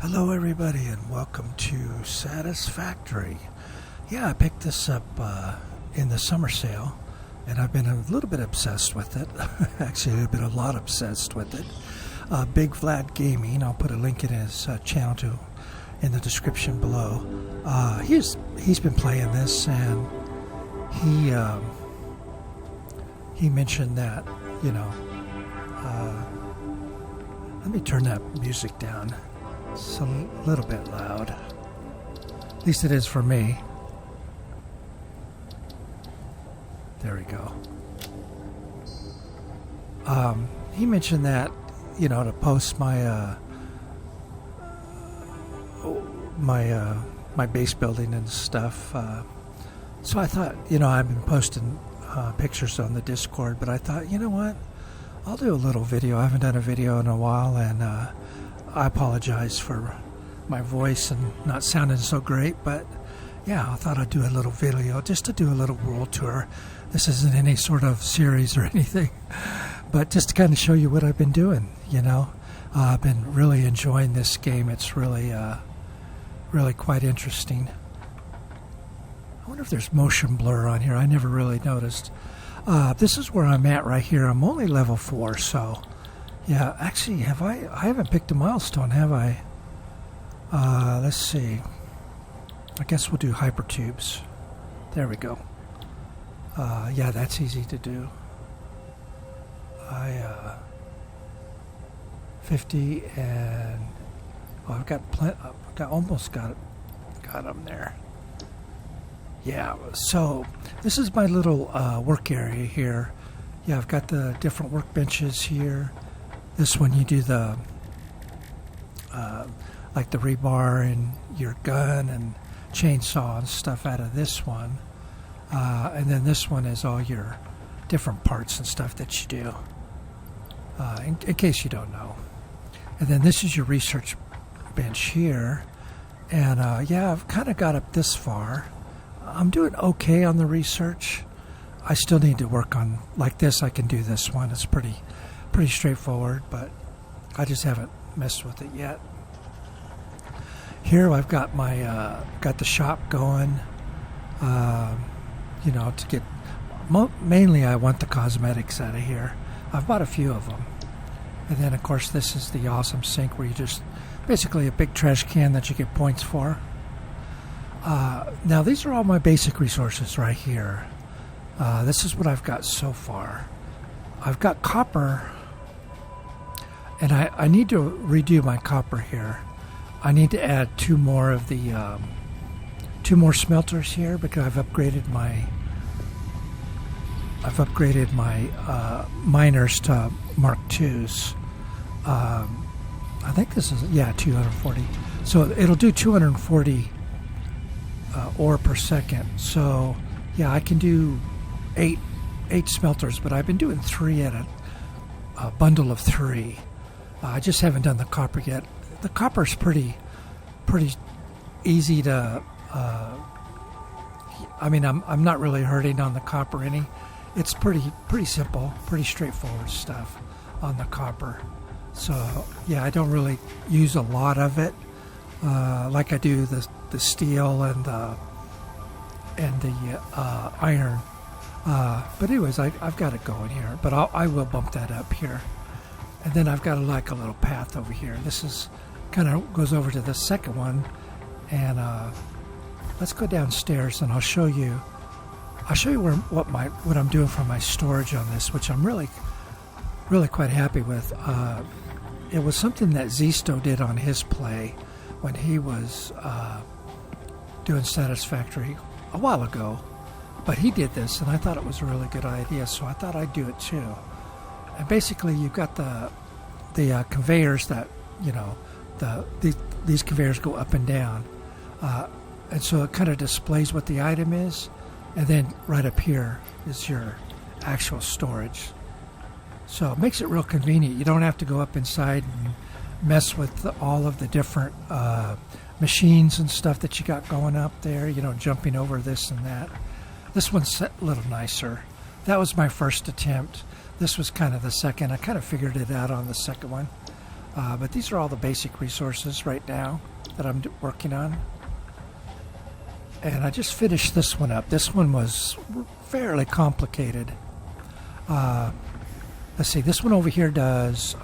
Hello everybody and welcome to Satisfactory. Yeah, I picked this up in the summer sale and I've been a little bit obsessed with it. Actually, I've been a lot obsessed with it. Big Vlad Gaming, I'll put a link in his channel in the description below. He's been playing this and he mentioned that, let me turn that music down. It's a little bit loud. At least it is for me. There we go. He mentioned that, to post my my base building and stuff. So I thought, I've been posting pictures on the Discord, but I thought, you know what? I'll do a little video. I haven't done a video in a while, and I apologize for my voice and not sounding so great, but yeah, I thought I'd do a little video just to do a little world tour. This isn't any sort of series or anything, but just to kind of show you what I've been doing, I've been really enjoying this game. It's really quite interesting. I wonder if there's motion blur on here. I never really noticed. This is where I'm at right here. I'm only level 4, so yeah, actually, I haven't picked a milestone, have I? Let's see. I guess we'll do hypertubes. There we go. Yeah, that's easy to do. 50 and I've almost got them there. Yeah, so this is my little work area here. Yeah, I've got the different workbenches here. This one you do the like the rebar and your gun and chainsaw and stuff out of this one. And then this one is all your different parts and stuff that you do, in case you don't know. And then this is your research bench here. And yeah, I've kind of got up this far. I'm doing okay on the research. I still need to work on, like this, I can do this one. It's pretty straightforward, but I just haven't messed with it yet. Here I've got my got the shop going. To get mainly I want the cosmetics out of here. I've bought a few of them, and then of course this is the awesome sink where you just basically a big trash can that you get points for. Now these are all my basic resources right here. This is what I've got so far. I've got copper, and I need to redo my copper here. I need to add two more of the two more smelters here because I've upgraded my miners to Mark IIs. I think this is 240. So it'll do 240 ore per second. So yeah, I can do eight smelters, but I've been doing 3 at a bundle of 3. I just haven't done the copper yet. The copper's pretty easy to. I'm not really hurting on the copper any. It's pretty simple, pretty straightforward stuff on the copper. So yeah, I don't really use a lot of it, like I do the steel and the iron. But anyways, I've got it going here, but I will bump that up here. And then I've got a little path over here. This is kind of goes over to the second one, and let's go downstairs and I'll show you what I'm doing for my storage on this, which I'm really quite happy with. It was something that Zisto did on his play when he was doing Satisfactory a while ago, but he did this and I thought it was a really good idea, so I thought I'd do it too. And basically you've got the conveyors that these conveyors go up and down, and so it kind of displays what the item is, and then right up here is your actual storage. So it makes it real convenient. You don't have to go up inside and mess with all of the different machines and stuff that you got going up there, jumping over this and that. This one's a little nicer. That was my first attempt. This was kind of the second. I kind of figured it out on the second one. But these are all the basic resources right now that I'm working on. And I just finished this one up. This one was fairly complicated. Let's see, this one over here does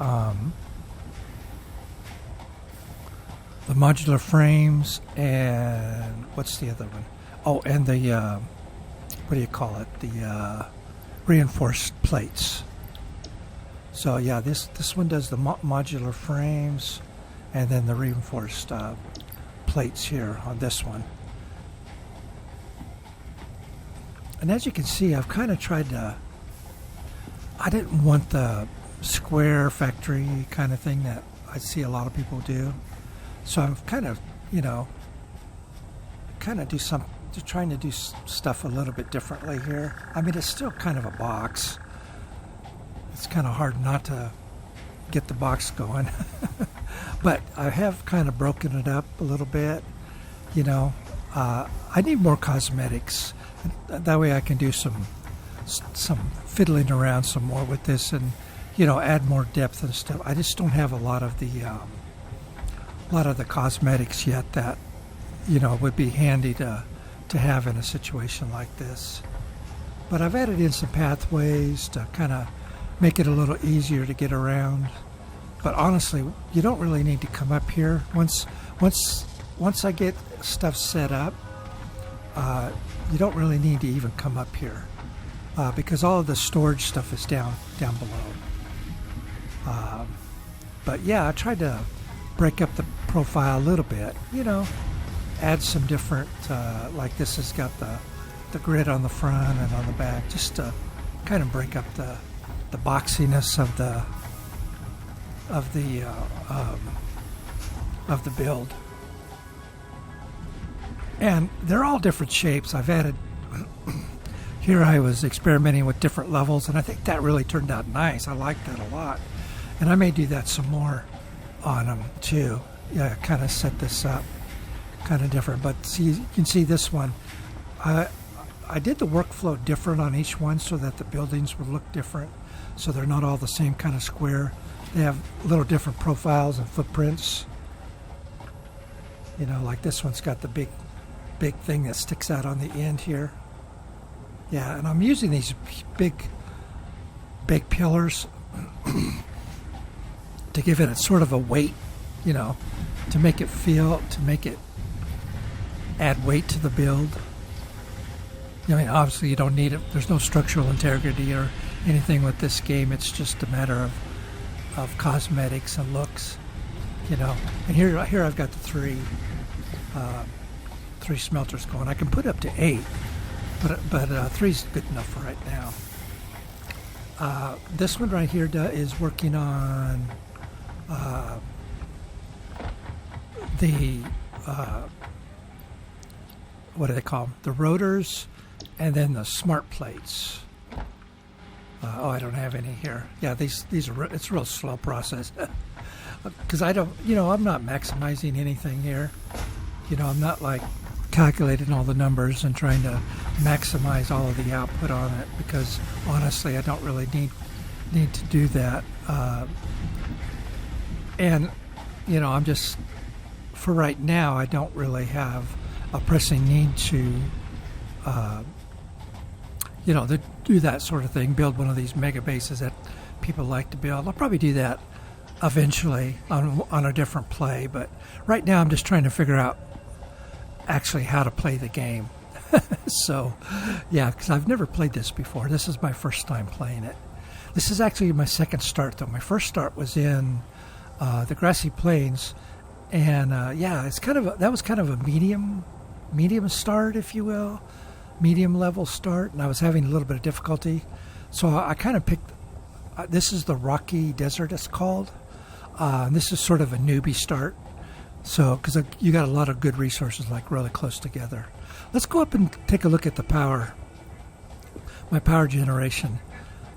the modular frames, and what's the other one? Oh, and the, what do you call it? The reinforced plates. So yeah, this one does the modular frames, and then the reinforced plates here on this one. And as you can see, I've kind of tried to, I didn't want the square factory kind of thing that I see a lot of people do. So I'm kind of, trying to do stuff a little bit differently here. I mean, it's still kind of a box. It's kind of hard not to get the box going. But I have kind of broken it up a little bit. I need more cosmetics. That way I can do some fiddling around some more with this, and add more depth and stuff. I just don't have a lot of the cosmetics yet that would be handy to have in a situation like this. But I've added in some pathways to kind of make it a little easier to get around. But honestly, you don't really need to come up here. Once I get stuff set up, you don't really need to even come up here because all of the storage stuff is down below. But yeah, I tried to break up the profile a little bit, add some different, like this has got the grid on the front and on the back, just to kind of break up the boxiness of the build. And they're all different shapes. I've added here, I was experimenting with different levels, and I think that really turned out nice. I like that a lot, and I may do that some more on them too. Yeah, kind of set this up kind of different. But see, you can see this one, I did the workflow different on each one so that the buildings would look different, so they're not all the same kind of square. They have little different profiles and footprints. Like this one's got the big thing that sticks out on the end here. Yeah, and I'm using these big pillars to give it a sort of a weight, to make it add weight to the build. Obviously you don't need it. There's no structural integrity or anything with this game. It's just a matter of cosmetics and looks, And here I've got the three smelters going. I can put up to 8, but 3's good enough for right now. This one right here is working on the what do they call them? The rotors, and then the smart plates. I don't have any here. Yeah, these are. It's a real slow process because I don't. I'm not maximizing anything here. I'm not like calculating all the numbers and trying to maximize all of the output on it, because honestly, I don't really need to do that. And I'm just, for right now, I don't really have a pressing need to to do that sort of thing, build one of these mega bases that people like to build. I'll probably do that eventually on a different play, but right now I'm just trying to figure out actually how to play the game. So yeah, because I've never played this before. This is my first time playing it. This is actually my second start, though. My first start was in the Grassy Plains, and yeah, that was kind of a medium start, if you will, medium level start, and I was having a little bit of difficulty, so I kind of picked. This is the Rocky Desert, it's called. This is sort of a newbie start, so because you got a lot of good resources like really close together. Let's go up and take a look at my power generation.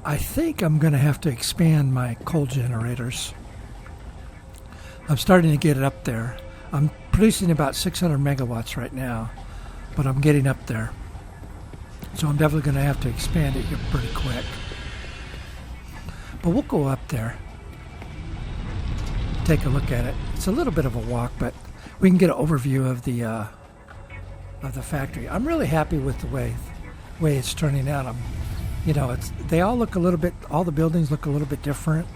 I think I'm going to have to expand my coal generators. I'm starting to get it up there. I'm producing about 600 megawatts right now, but I'm getting up there. So I'm definitely going to have to expand it here pretty quick. But we'll go up there. take a look at it. It's a little bit of a walk, but we can get an overview of the factory. I'm really happy with the way it's turning out. They all look a little bit. All the buildings look a little bit different,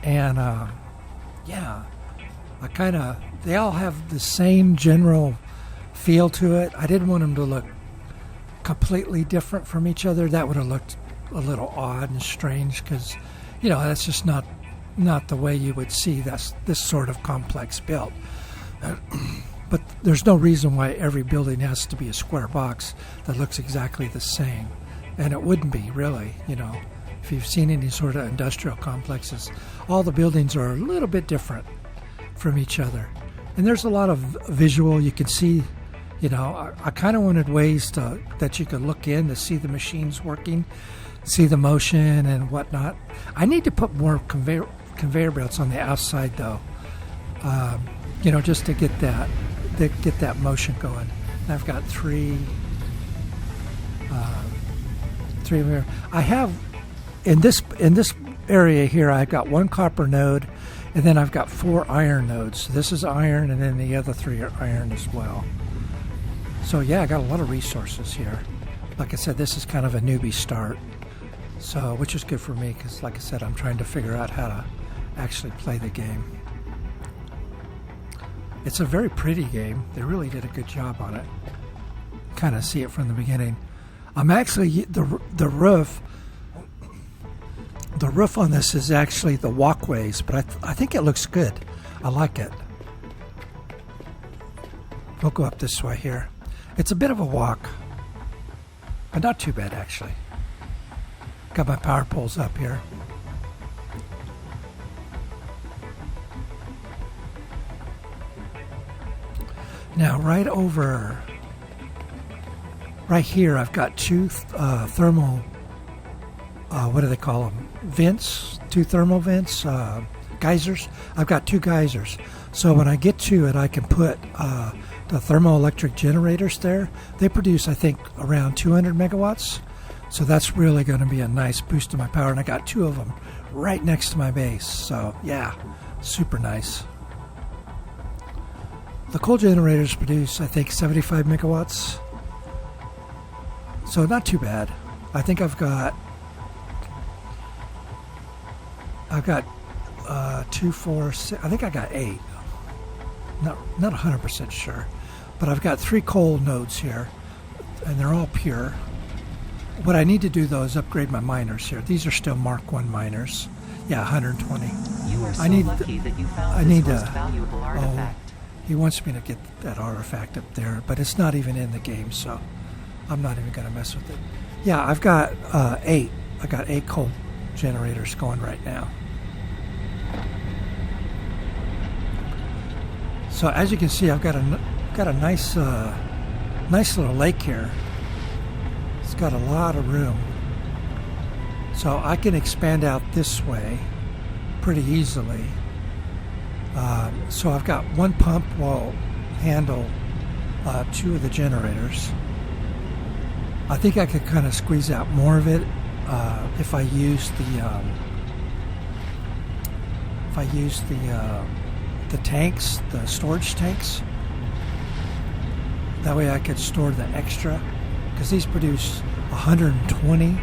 and they all have the same general feel to it. I didn't want them to look completely different from each other. That would have looked a little odd and strange because, that's just not the way you would see this sort of complex built. But there's no reason why every building has to be a square box that looks exactly the same. And it wouldn't be, really, If you've seen any sort of industrial complexes, all the buildings are a little bit different from each other. And there's a lot of visual. You can see, I kind of wanted ways that you could look in to see the machines working, see the motion and whatnot. I need to put more conveyor belts on the outside, though, just to get that motion going. And I've got three. I have in this area here. I've got one copper node, and then I've got 4 iron nodes. So this is iron, and then the other 3 are iron as well. So I got a lot of resources here. Like I said, this is kind of a newbie start, so which is good for me because, like I said, I'm trying to figure out how to actually play the game. It's a very pretty game. They really did a good job on it. Kind of see it from the beginning. I'm actually the roof. The roof on this is actually the walkways, but I think it looks good. I like it. We'll go up this way here. It's a bit of a walk, but not too bad actually. Got my power poles up here. Now right here I've got 2 thermal, what do they call them? Vents, 2 thermal vents, geysers. I've got 2 geysers. So when I get to it, I can put the thermoelectric generators there. They produce, I think, around 200 megawatts. So that's really going to be a nice boost to my power. And I got 2 of them right next to my base. So super nice. The coal generators produce, I think, 75 megawatts. So not too bad. I think I've got 2, 4, 6. I think I got 8. Not 100% sure, but I've got 3 coal nodes here, and they're all pure. What I need to do though is upgrade my miners here. These are still Mark 1 miners. 120. You are so lucky that you found this most valuable artifact. He wants me to get that artifact up there, but it's not even in the game, so I'm not even going to mess with it. I've got 8. I got 8 coal generators going right now. So as you can see, I've got a nice little lake here. It's got a lot of room, so I can expand out this way pretty easily. So I've got 1 pump will handle 2 of the generators. I think I could kind of squeeze out more of it if I use the tanks, the storage tanks. That way I could store the extra, because these produce 120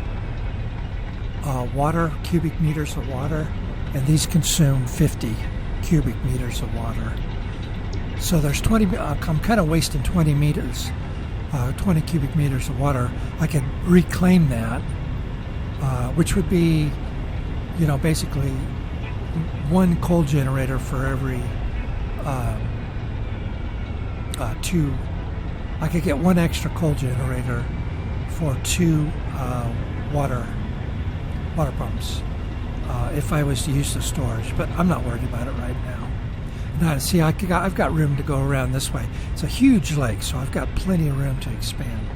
cubic meters of water, and these consume 50 cubic meters of water. So there's 20. I'm kind of wasting 20 cubic meters of water. I could reclaim that, which would be, basically 1 coal generator for every 2. I could get 1 extra coal generator for 2 water pumps if I was to use the storage. But I'm not worried about it right now. Now, see, I've got room to go around this way. It's a huge lake, so I've got plenty of room to expand.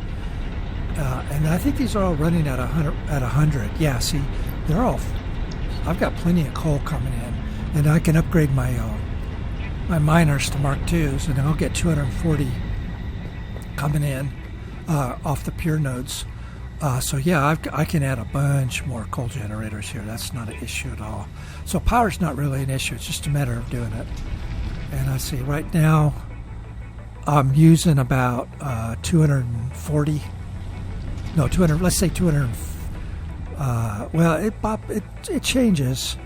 And I think these are all running at 100. Yeah, see, I've got plenty of coal coming in, and I can upgrade my miners to Mark IIs, and I'll get 240 coming in off the pure nodes. So yeah, I can add a bunch more coal generators here. That's not an issue at all. So power's not really an issue. It's just a matter of doing it. And I see right now I'm using about 240. No, 200. Let's say 200. Well, it changes.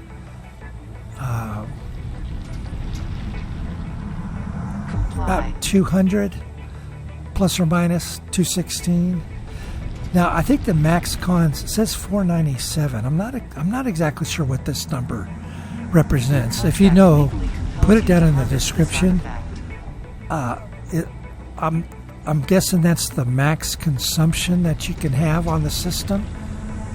About 200 plus or minus 216. Now I think the max cons says 497. I'm not exactly sure what this number represents. If you know, put it down in the description. I'm guessing that's the max consumption that you can have on the system,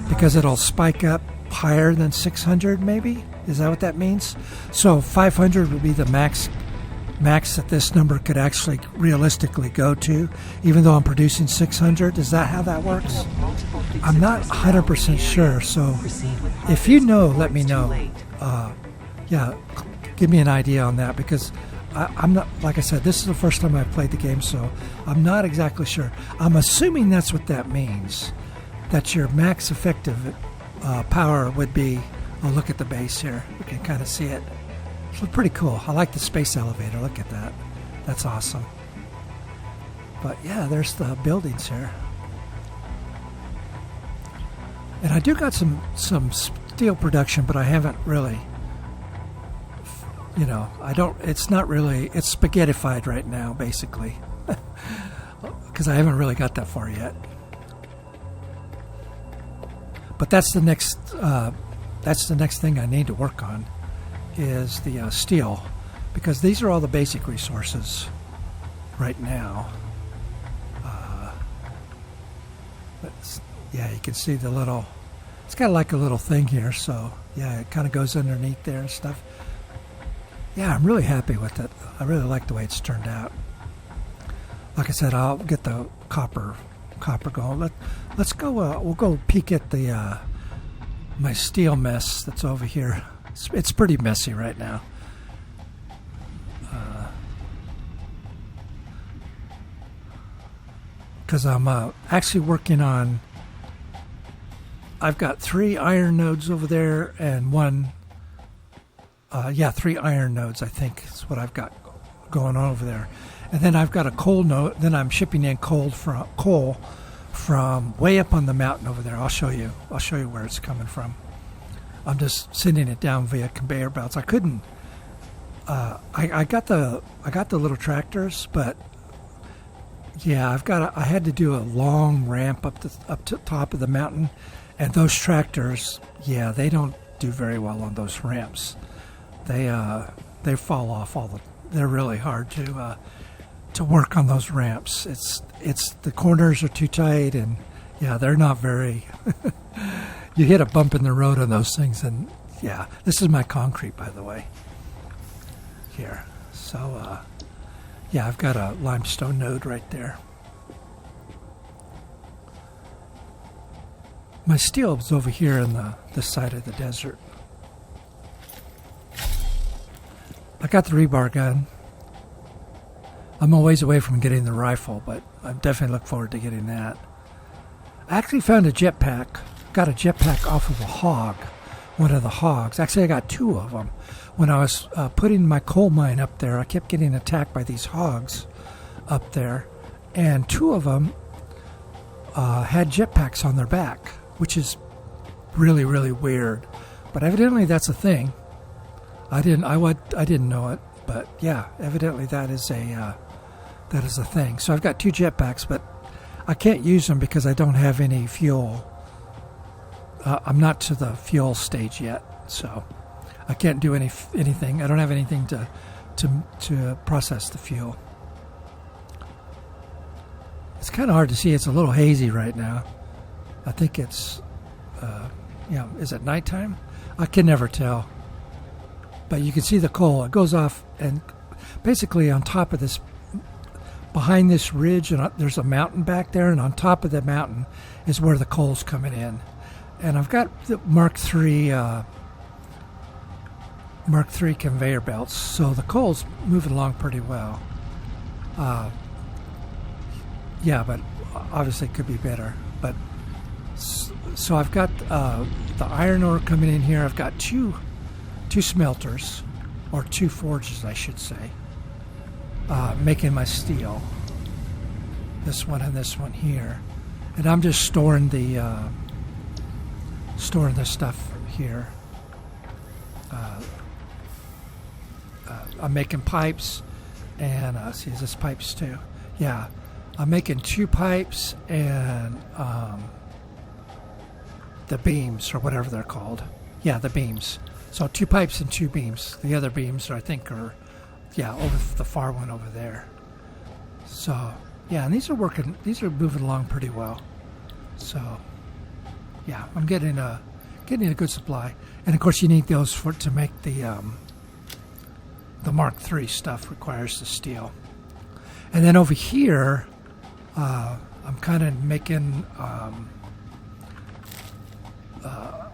because it'll spike up higher than 600 maybe. Is that what that means? So 500 would be the max that this number could actually realistically go to, even though I'm producing 600. Is that how that works? I'm not 100% sure, so if you know, let me know. Yeah, give me an idea on that, because I'm not, like I said, this is the first time I've played the game, so I'm not exactly sure. I'm assuming that's what that means, that your max effective power would be, oh, look at the base here. You can kind of see it. It's pretty cool. I like the space elevator. Look at that. That's awesome. But yeah, there's the buildings here. And I do got some steel production, but I haven't really, it's not really, it's spaghettified right now, basically. Because I haven't really got that far yet. But that's the next thing I need to work on, is the steel, because these are all the basic resources right now. Yeah, you can see the little, it's got like a little thing here, so yeah, it kind of goes underneath there and stuff. Yeah, I'm really happy with it. I really like the way it's turned out. Like I said, I'll get the copper going. Let's go. We'll go peek at the my steel mess that's over here. It's pretty messy right now. Because I'm actually working on, I've got 3 iron nodes over there and 3 iron nodes, I think is what I've got going on over there. And then I've got a coal node, then I'm shipping in coal from way up on the mountain over there. I'll show you where it's coming from. I'm just sending it down via conveyor belts. I couldn't. I got the little tractors, but yeah, I had to do a long ramp up to top of the mountain, and those tractors, yeah, they don't do very well on those ramps. They fall off they're really hard to work on those ramps. It's the corners are too tight, and yeah, they're not very. You hit a bump in the road on those things, and yeah, this is my concrete, by the way. Here, so yeah, I've got a limestone node right there. My steel is over here on this side of the desert. I got the rebar gun. I'm a ways away from getting the rifle, but I definitely look forward to getting that. I actually found a jetpack. Got a jetpack off of a hog, one of the hogs. Actually, I got 2 of them. When I was putting my coal mine up there, I kept getting attacked by these hogs up there, and 2 of them had jetpacks on their back, which is really, really weird. But evidently, that's a thing. I didn't know it, but yeah, evidently that is a thing. So I've got 2 jetpacks, but I can't use them because I don't have any fuel. I'm not to the fuel stage yet, so I can't do anything. I don't have anything to process the fuel. It's kind of hard to see. It's a little hazy right now. I think it's, is it nighttime? I can never tell. But you can see the coal. It goes off, and basically on top of this, behind this ridge, and there's a mountain back there, and on top of the mountain is where the coal's coming in. And I've got the Mark III conveyor belts, so the coal's moving along pretty well. Yeah, but obviously it could be better. But so I've got the iron ore coming in here. I've got two smelters, or two forges, I should say, making my steel. This one and this one here, and I'm just storing the stuff here. I'm making pipes, and see, is this pipes too? Yeah, I'm making 2 pipes and the beams, or whatever they're called. Yeah, the beams. So 2 pipes and 2 beams. The other beams, I think, are over the far one over there. So yeah, and these are working. These are moving along pretty well. So yeah, I'm getting a good supply, and of course you need those to make the Mark III stuff. Requires the steel. And then over here, I'm kind of making.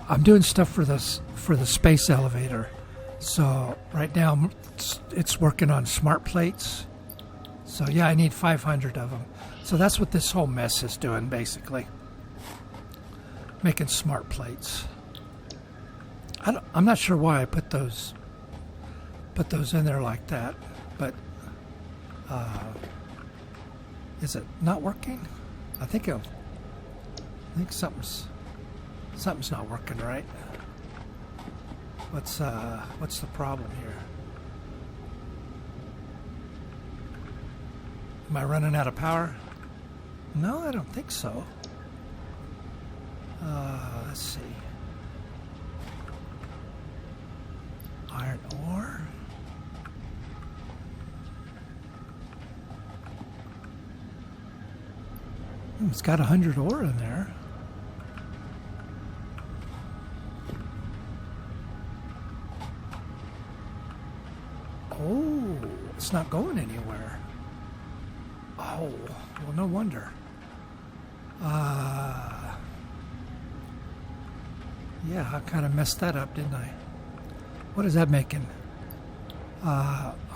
I'm doing stuff for the space elevator. So right now it's working on smart plates. So yeah, I need 500 of them. So that's what this whole mess is doing, basically. Making smart plates. I'm not sure why I put those in there like that, but is it not working? I think something's not working right. What's the problem here? Am I running out of power? No, I don't think so. Let's see. Iron ore. It's got 100 ore in there. Oh, it's not going anywhere. Oh, well, no wonder. Yeah, I kind of messed that up, didn't I? What is that making?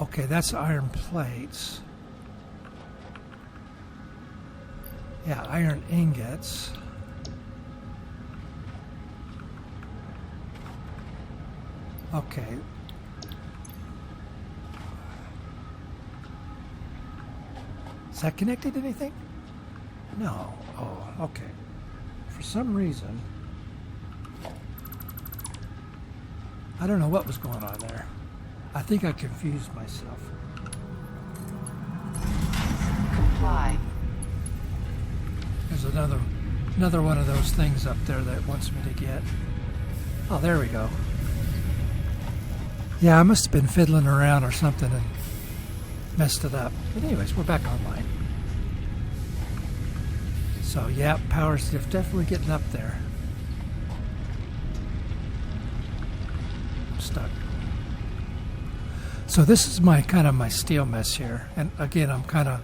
Okay, that's iron plates. Yeah, iron ingots. Okay. Is that connected to anything? No. Oh, okay. For some reason, I don't know what was going on there. I think I confused myself. Comply. There's another one of those things up there that wants me to get. Oh, there we go. Yeah, I must have been fiddling around or something and messed it up. But anyways, we're back online. So yeah, power's definitely getting up there. I'm stuck. So this is my steel mess here, and again, I'm kind of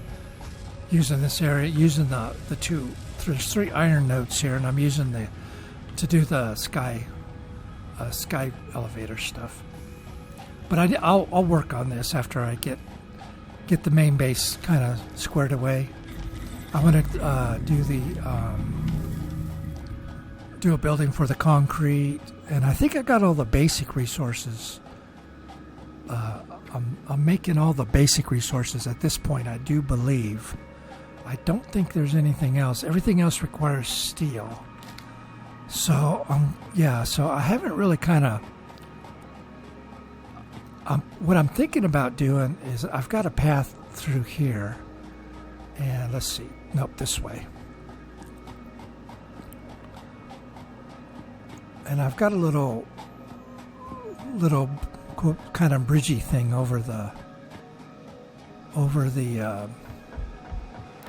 using this area, using there's 3 iron nodes here, and I'm using to do the sky elevator stuff. But I'll work on this after I get the main base kind of squared away. I want to do a building for the concrete, and I think I got all the basic resources. I'm making all the basic resources at this point, I do believe. I don't think there's anything else. Everything else requires steel. So so I haven't really what I'm thinking about doing is I've got a path through here, and let's see. Nope, this way. And I've got a little kind of bridgey thing over the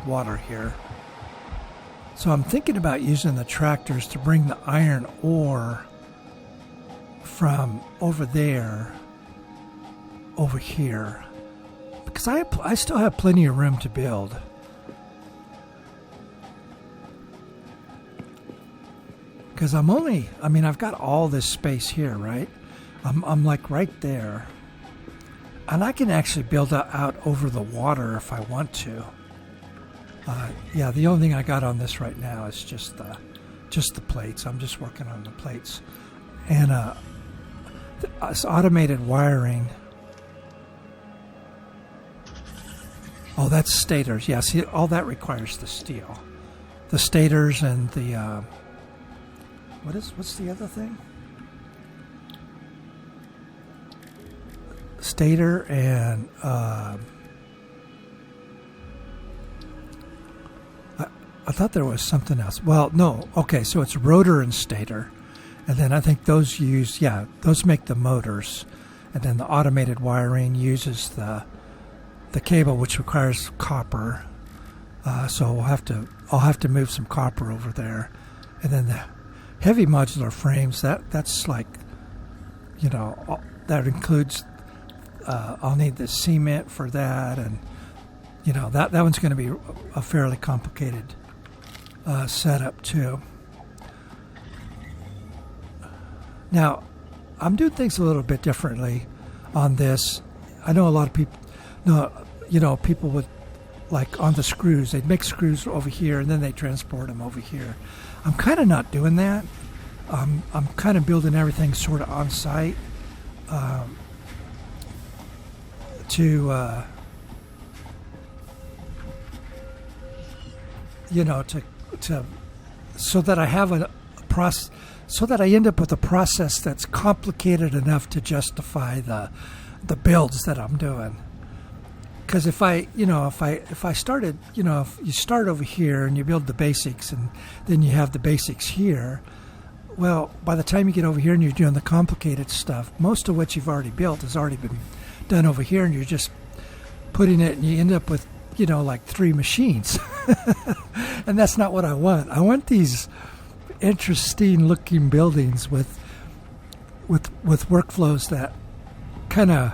water here. So I'm thinking about using the tractors to bring the iron ore from over there over here, because I still have plenty of room to build. Because I've got all this space here, right? I'm like right there. And I can actually build out over the water if I want to. The only thing I got on this right now is just just the plates. I'm just working on the plates. And it's automated wiring. Oh, that's stators. Yeah, see, all that requires the steel. The stators and the... what's the other thing? Stator and... I thought there was something else. Well, no. Okay, so it's rotor and stator. And then I think those make the motors. And then the automated wiring uses the cable, which requires copper. So I'll have to move some copper over there. And then the heavy modular frames, that's like, that includes, I'll need the cement for that. And, that one's going to be a fairly complicated setup too. Now, I'm doing things a little bit differently on this. I know a lot of people, people would, like on the screws, they'd make screws over here and then they transport them over here. I'm kind of not doing that. I'm kind of building everything sort of on site to so that I have a process, so that I end up with a process that's complicated enough to justify the builds that I'm doing. Because if I started, if you start over here and you build the basics and then you have the basics here, well, by the time you get over here and you're doing the complicated stuff, most of what you've already built has already been done over here, and you're just putting it, and you end up with, like 3 machines. And that's not what I want. I want these interesting looking buildings with workflows that kind of,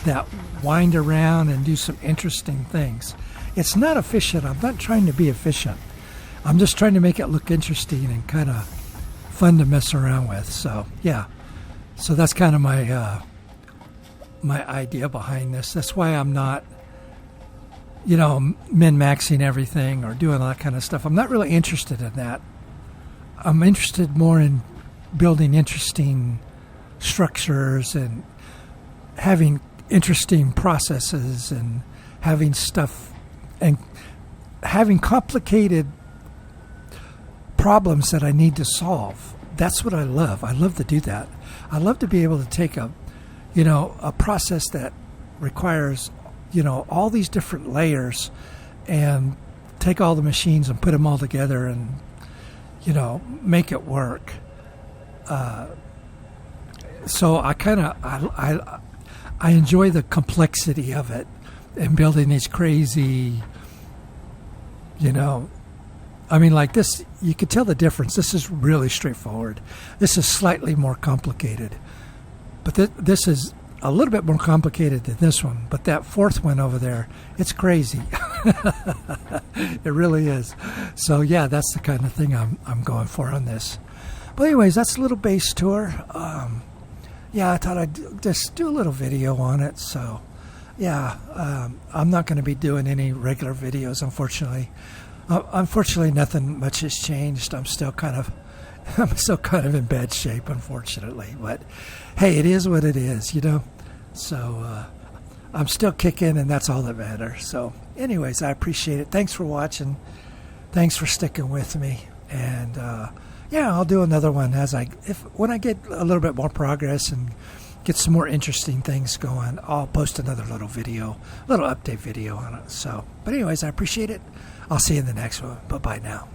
that wind around and do some interesting things. It's not efficient. I'm not trying to be efficient. I'm just trying to make it look interesting and kind of fun to mess around with. So, yeah. So that's kind of my idea behind this. That's why I'm not, min-maxing everything or doing all that kind of stuff. I'm not really interested in that. I'm interested more in building interesting structures and having interesting processes and having stuff and having complicated problems that I need to solve. That's what I love. I love to do that. I love to be able to take a process that requires, all these different layers and take all the machines and put them all together and, make it work. So I enjoy the complexity of it and building these crazy, like this, you could tell the difference. This is really straightforward. This is slightly more complicated. But this is a little bit more complicated than this one. But that fourth one over there, it's crazy. It really is. So, yeah, that's the kind of thing I'm going for on this. But anyways, that's a little base tour. I thought I'd just do a little video on it. So, yeah, I'm not going to be doing any regular videos, unfortunately. Unfortunately, nothing much has changed. I'm still kind of in bad shape, unfortunately. But hey, it is what it is, So I'm still kicking, and that's all that matters. So, anyways, I appreciate it. Thanks for watching. Thanks for sticking with me. And I'll do another one when I get a little bit more progress and get some more interesting things going. I'll post another little update video on it. So, but anyways, I appreciate it. I'll see you in the next one. Bye-bye now.